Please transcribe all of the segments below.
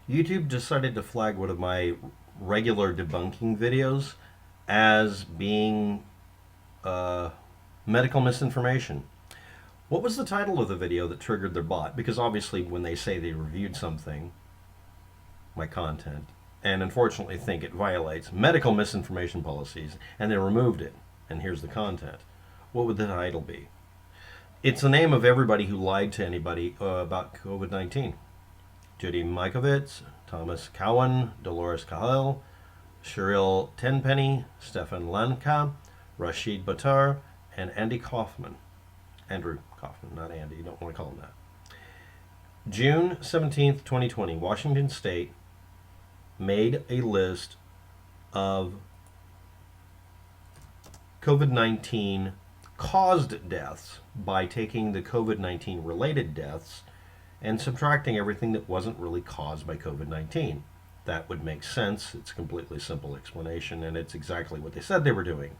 YouTube decided to flag one of my regular debunking videos as being uh, medical misinformation. What was the title of the video that triggered their bot? Because obviously, when they say they reviewed something, my content, and unfortunately think it violates medical misinformation policies, and they removed it, and here's the content, what would the title be? It's the name of everybody who lied to anybody about COVID-19. Judy Mikovits, Thomas Cowan, Dolores Cahill, Cheryl Tenpenny, Stefan Lanka, Rashid Battar, and Andy Kaufman. Andrew Kaufman, not Andy. You don't want to call him that. June 17th, 2020, Washington State made a list of COVID-19 caused deaths by taking the COVID-19 related deaths and subtracting everything that wasn't really caused by COVID-19. That would make sense. It's a completely simple explanation, and it's exactly what they said they were doing.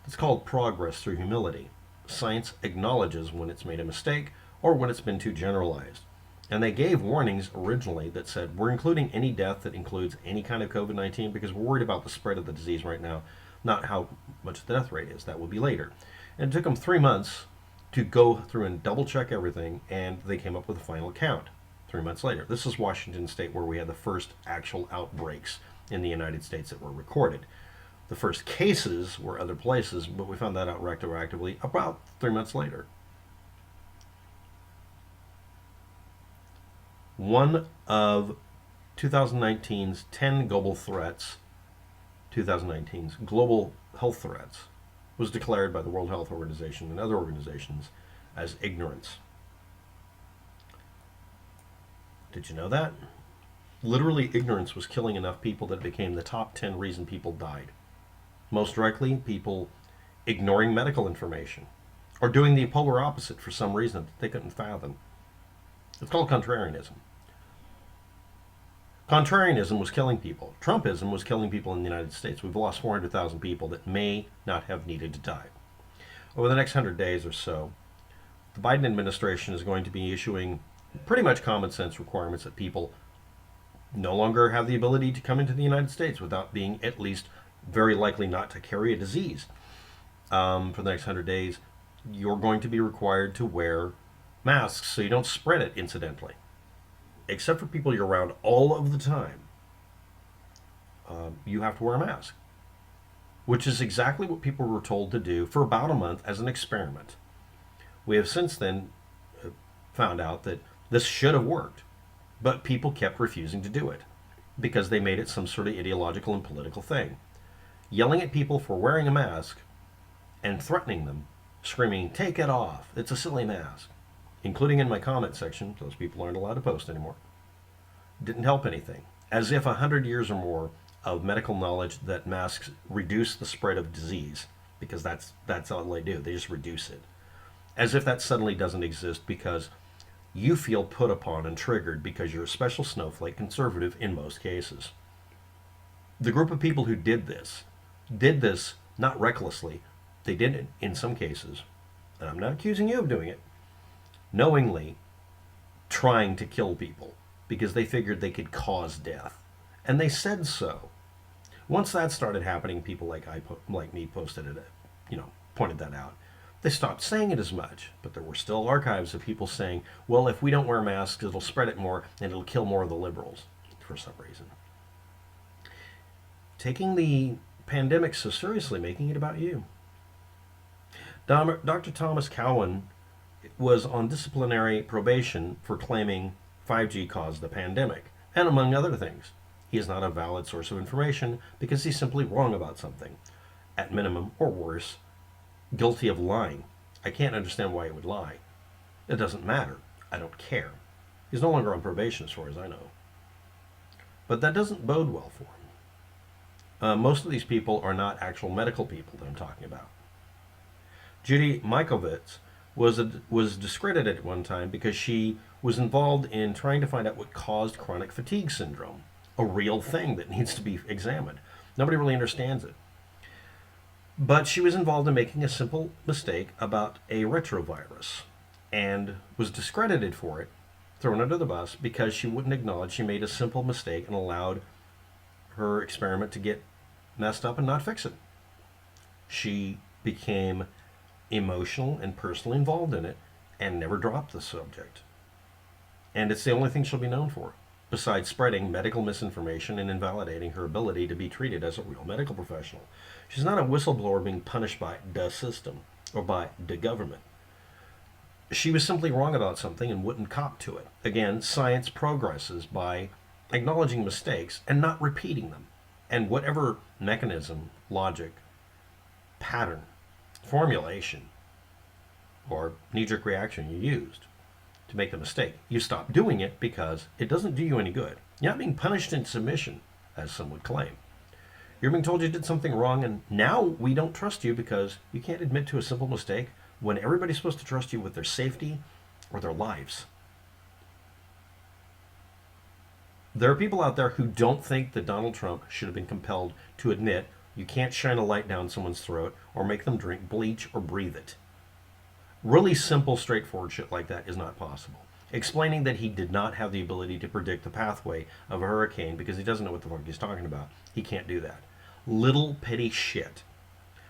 It's called progress through humility. Science acknowledges when it's made a mistake or when it's been too generalized. And they gave warnings originally that said, we're including any death that includes any kind of COVID-19 because we're worried about the spread of the disease right now, not how much the death rate is. That will be later. And it took them 3 months to go through and double check everything, and they came up with a final count 3 months later. This is Washington State, where we had the first actual outbreaks in the United States that were recorded. The first cases were other places, but we found that out retroactively about 3 months later. One of 2019's 10 global threats, 2019's global health threats, was declared by the World Health Organization and other organizations as ignorance. Did you know that? Literally, ignorance was killing enough people that it became the top 10 reason people died. Most directly, people ignoring medical information or doing the polar opposite for some reason that they couldn't fathom. It's called contrarianism. Contrarianism was killing people. Trumpism was killing people in the United States. We've lost 400,000 people that may not have needed to die. Over the next 100 days or so, the Biden administration is going to be issuing pretty much common sense requirements that people no longer have the ability to come into the United States without being at least very likely not to carry a disease. For the next 100 days, you're going to be required to wear masks so you don't spread it incidentally. Except for people you're around all of the time, you have to wear a mask, which is exactly what people were told to do for about a month as an experiment. We have since then found out that this should have worked, but people kept refusing to do it because they made it some sort of ideological and political thing. Yelling at people for wearing a mask and threatening them, screaming, "Take it off, it's a silly mask," including in my comment section, those people aren't allowed to post anymore, didn't help anything. As if 100 years or more of medical knowledge that masks reduce the spread of disease, because that's all they do, they just reduce it. As if that suddenly doesn't exist because you feel put upon and triggered because you're a special snowflake conservative in most cases. The group of people who did this not recklessly. They did it in some cases, and I'm not accusing you of doing it, knowingly trying to kill people because they figured they could cause death. And they said so. Once that started happening, people like me posted it, pointed that out. They stopped saying it as much, but there were still archives of people saying, well, if we don't wear masks, it'll spread it more and it'll kill more of the liberals for some reason. Taking the pandemic so seriously, making it about you. Dr. Thomas Cowan was on disciplinary probation for claiming 5G caused the pandemic, and among other things. He is not a valid source of information because he's simply wrong about something. At minimum, or worse, guilty of lying. I can't understand why he would lie. It doesn't matter. I don't care. He's no longer on probation as far as I know. But that doesn't bode well for him. Most of these people are not actual medical people that I'm talking about. Judy Mikovits was discredited at one time because she was involved in trying to find out what caused chronic fatigue syndrome, a real thing that needs to be examined. Nobody really understands it. But she was involved in making a simple mistake about a retrovirus and was discredited for it thrown under the bus because she wouldn't acknowledge she made a simple mistake and allowed her experiment to get messed up and not fix it. She became emotional and personally involved in it and never dropped the subject. And it's the only thing she'll be known for, besides spreading medical misinformation and invalidating her ability to be treated as a real medical professional. She's not a whistleblower being punished by the system or by the government. She was simply wrong about something and wouldn't cop to it. Again, science progresses by acknowledging mistakes and not repeating them. And whatever mechanism, logic, pattern, formulation, or knee-jerk reaction you used to make the mistake, you stop doing it because it doesn't do you any good. You're not being punished in submission, as some would claim. You're being told you did something wrong, and now we don't trust you because you can't admit to a simple mistake when everybody's supposed to trust you with their safety or their lives. There are people out there who don't think that Donald Trump should have been compelled to admit you can't shine a light down someone's throat or make them drink bleach or breathe it. Really simple, straightforward shit like that is not possible. Explaining that he did not have the ability to predict the pathway of a hurricane because he doesn't know what the fuck he's talking about. He can't do that. Little petty shit.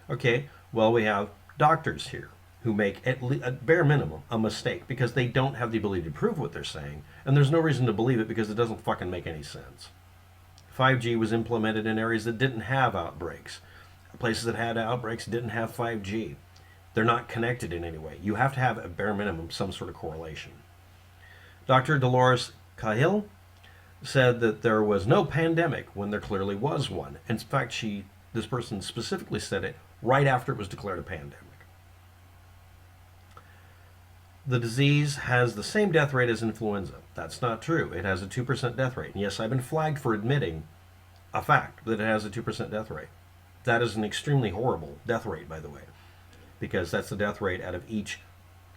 Okay, well, we have doctors here who make at bare minimum a mistake because they don't have the ability to prove what they're saying, and there's no reason to believe it because it doesn't fucking make any sense. 5G was implemented in areas that didn't have outbreaks. Places that had outbreaks didn't have 5G. They're not connected in any way. You have to have, at bare minimum, some sort of correlation. Dr. Dolores Cahill said that there was no pandemic when there clearly was one. In fact, this person specifically said it right after it was declared a pandemic. The disease has the same death rate as influenza. That's not true. It has a 2% death rate. And yes, I've been flagged for admitting a fact that it has a 2% death rate. That is an extremely horrible death rate, by the way, because that's the death rate out of each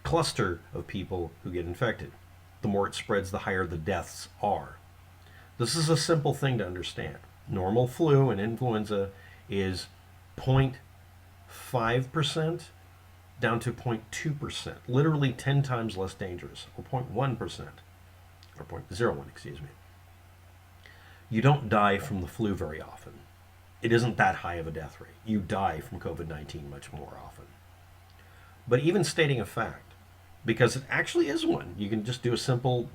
cluster of people who get infected. The more it spreads, the higher the deaths are. This is a simple thing to understand. Normal flu and influenza is 0.5% down to 0.2%, literally 10 times less dangerous, or 0.1%, or 0.01, excuse me. You don't die from the flu very often. It isn't that high of a death rate. You die from COVID-19 much more often. But even stating a fact, because it actually is one, you can just do a simple,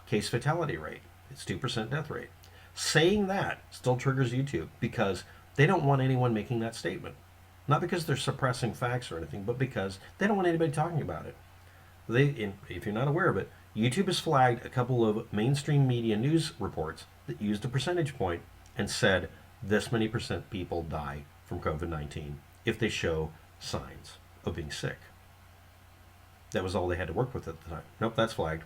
case fatality rate. It's 2% death rate. Saying that still triggers YouTube because they don't want anyone making that statement. Not because they're suppressing facts or anything, but because they don't want anybody talking about it. If you're not aware of it, YouTube has flagged a couple of mainstream media news reports that used a percentage point and said this many percent people die from COVID-19 if they show signs of being sick. That was all they had to work with at the time. Nope, that's flagged.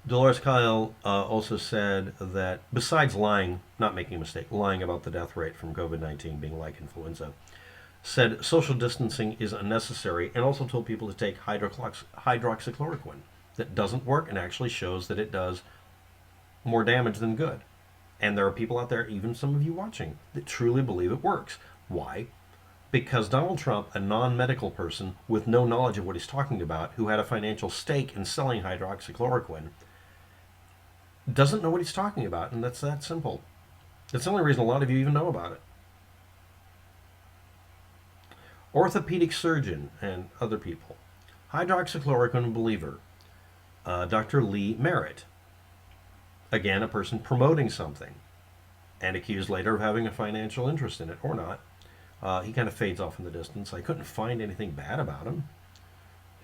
Dolores Kyle also said that besides lying, not making a mistake, lying about the death rate from COVID-19 being like influenza, said social distancing is unnecessary and also told people to take hydroxychloroquine. That doesn't work and actually shows that it does more damage than good. And there are people out there, even some of you watching, that truly believe it works. Why? Because Donald Trump, a non-medical person with no knowledge of what he's talking about, who had a financial stake in selling hydroxychloroquine, doesn't know what he's talking about, and that's that simple. That's the only reason a lot of you even know about it. Orthopedic surgeon and other people. Hydroxychloroquine believer. Dr. Lee Merritt. Again, a person promoting something and accused later of having a financial interest in it, or not. He kind of fades off in the distance. I couldn't find anything bad about him.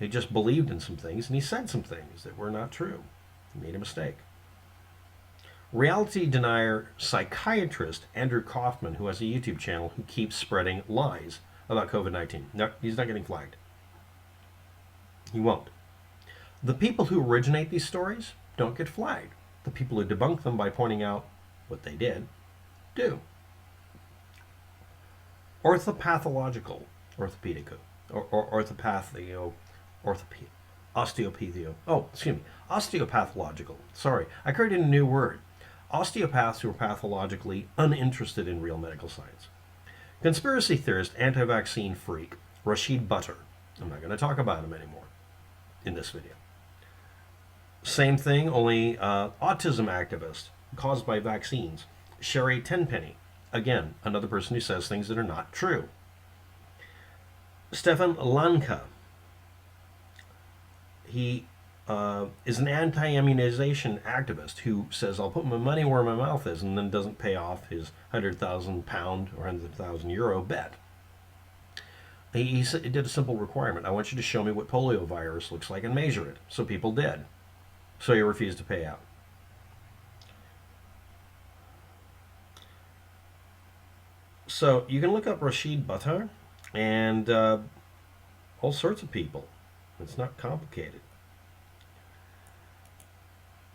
He just believed in some things, and he said some things that were not true. He made a mistake. Reality denier psychiatrist Andrew Kaufman, who has a YouTube channel, who keeps spreading lies about COVID-19. No, he's not getting flagged. He won't. The people who originate these stories don't get flagged. The people who debunk them by pointing out what they did do. Orthopathological, orthopedico, or orthopathio, osteopathio. Oh, excuse me, osteopathological. Sorry, I created a new word. Osteopaths who are pathologically uninterested in real medical science. Conspiracy theorist, anti-vaccine freak, Rashid Butter. I'm not going to talk about him anymore in this video. Same thing, only autism activist caused by vaccines, Sherry Tenpenny. Again, another person who says things that are not true. Stefan Lanka. He is an anti-immunization activist who says, I'll put my money where my mouth is, and then doesn't pay off his £100,000 or €100,000 bet. He did a simple requirement. I want you to show me what polio virus looks like and measure it. So people did. So he refused to pay out. So you can look up Rashid Butter and all sorts of people. It's not complicated.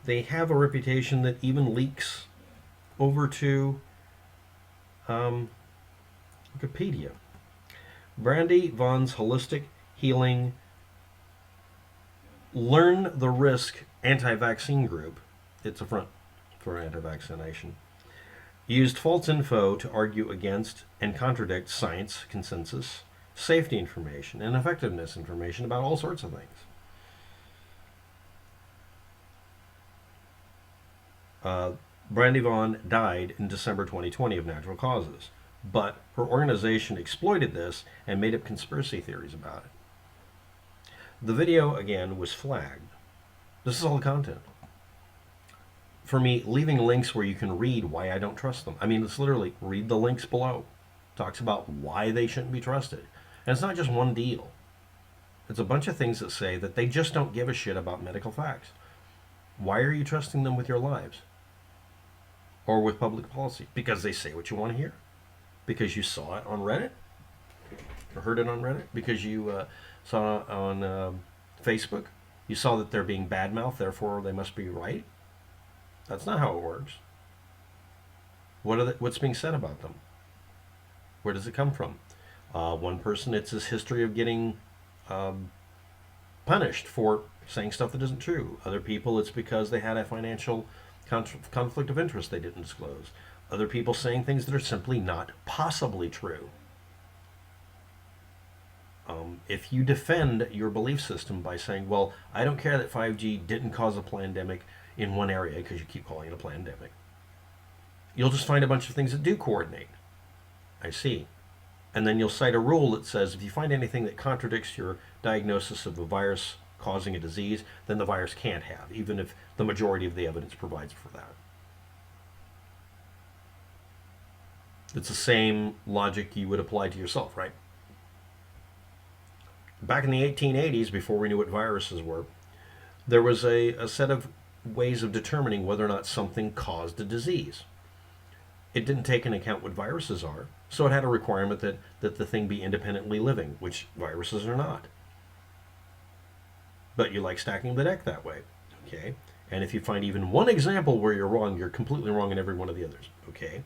They have a reputation that even leaks over to Wikipedia. Brandy Vaughn's Holistic Healing Learn the Risk anti-vaccine group, it's a front for anti-vaccination, used false info to argue against and contradict science consensus, safety information, and effectiveness information about all sorts of things. Brandy Vaughn died in December 2020 of natural causes, but her organization exploited this and made up conspiracy theories about it. The video, again, was flagged. This is all the content. For me, leaving links where you can read why I don't trust them. I mean, it's literally read the links below. Talks about why they shouldn't be trusted. And it's not just one deal. It's a bunch of things that say that they just don't give a shit about medical facts. Why are you trusting them with your lives? Or with public policy? Because they say what you want to hear? Because you saw it on Reddit? Or heard it on Reddit? Because you saw it on Facebook? You saw that they're being badmouthed, therefore they must be right? That's not how it works. What's being said about them? Where does it come from? One person, it's his history of getting punished for saying stuff that isn't true. Other people, it's because they had a financial conflict of interest they didn't disclose. Other people saying things that are simply not possibly true. If you defend your belief system by saying, well, I don't care that 5G didn't cause a pandemic in one area, because you keep calling it a pandemic, you'll just find a bunch of things that do coordinate. I see. And then you'll cite a rule that says if you find anything that contradicts your diagnosis of a virus causing a disease, then the virus can't have, even if the majority of the evidence provides for that. It's the same logic you would apply to yourself, right? Back in the 1880s, before we knew what viruses were, there was a set of ways of determining whether or not something caused a disease. It didn't take into account what viruses are, so it had a requirement that the thing be independently living, which viruses are not. But you like stacking the deck that way, okay? And if you find even one example where you're wrong, you're completely wrong in every one of the others, okay?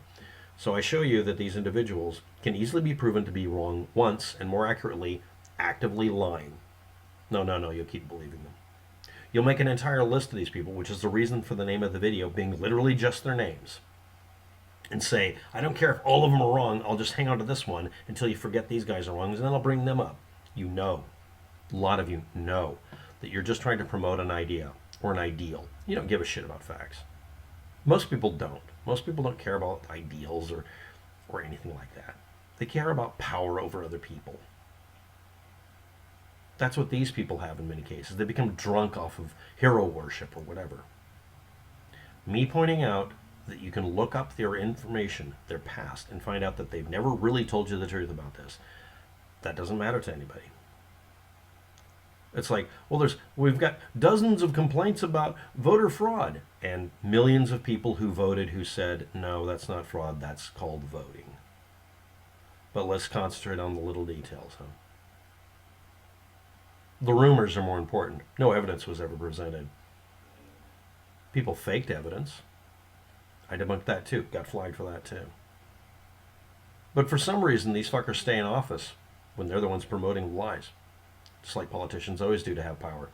So I show you that these individuals can easily be proven to be wrong once, and more accurately, actively lying. No, you'll keep believing them. You'll make an entire list of these people, which is the reason for the name of the video being literally just their names. And say, I don't care if all of them are wrong, I'll just hang on to this one until you forget these guys are wrong, and then I'll bring them up. You know, a lot of you know, that you're just trying to promote an idea or an ideal. You don't give a shit about facts. Most people don't. Most people don't care about ideals or anything like that. They care about power over other people. That's what these people have in many cases. They become drunk off of hero worship or whatever. Me pointing out that you can look up their information, their past, and find out that they've never really told you the truth about this, that doesn't matter to anybody. It's like, well, we've got dozens of complaints about voter fraud, and millions of people who voted who said, no, that's not fraud, that's called voting. But let's concentrate on the little details, huh? The rumors are more important. No evidence was ever presented. People faked evidence. I debunked that too. Got flagged for that too. But for some reason, these fuckers stay in office when they're the ones promoting lies. Just like politicians always do to have power.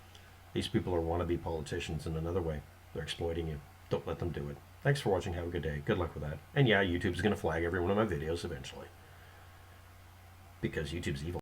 These people are wannabe politicians in another way. They're exploiting you. Don't let them do it. Thanks for watching. Have a good day. Good luck with that. And yeah, YouTube's going to flag every one of my videos eventually. because YouTube's evil.